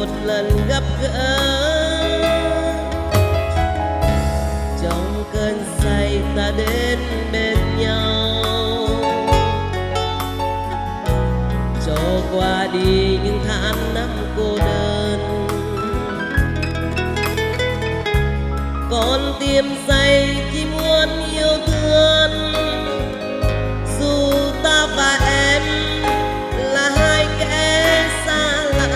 một lần gặp gỡ. Trong cơn say ta đến bên nhau, cho qua đi những tháng năm cô đơn. Con tim say chỉ muốn yêu thương, dù ta và em là hai kẻ xa lạ.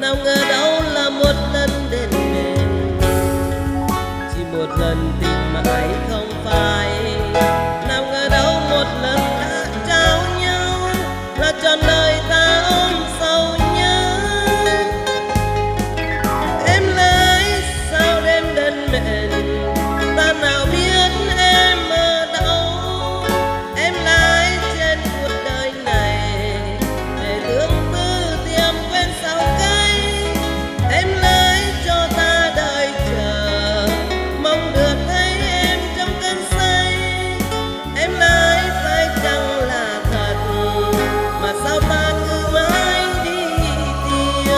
Nào ngờ đâu là một lần đến bên, chỉ một lần tình mãi không phai. Nào ngờ đâu một lần đã trao nhau, là trọn đời ta ôm sầu nhớ. Em lấy sao đêm đơn mệnh, ta nào biết em ở đâu. Em lái trên cuộc đời này, để lương tư tìm quên sao cây. Em lấy cho ta đợi chờ, mong được thấy em trong cơn say. Em lái phải chăng là thật, mà sao ta cứ mãi đi tìm.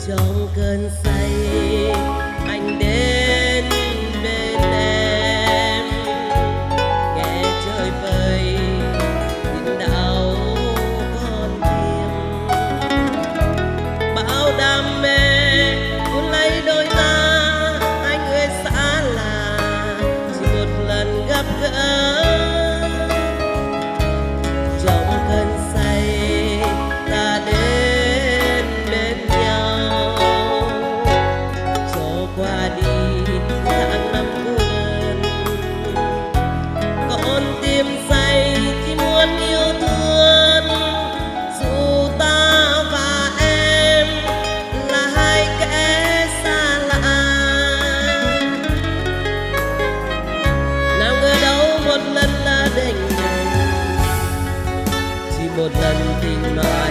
Trong cơn say anh đến bên em, nghe trời vơi những đau con tim. Bao đam mê cuốn lấy đôi ta, hai người xa lạ chỉ một lần gặp gỡ. Trong cơn say ta đến bên nhau, cho qua đi tháng năm cô đơn. Con tim say chỉ muốn yêu thương, dù ta và em là hai kẻ xa lạ. Nào ngờ đâu một lần là định, chỉ một lần tình mà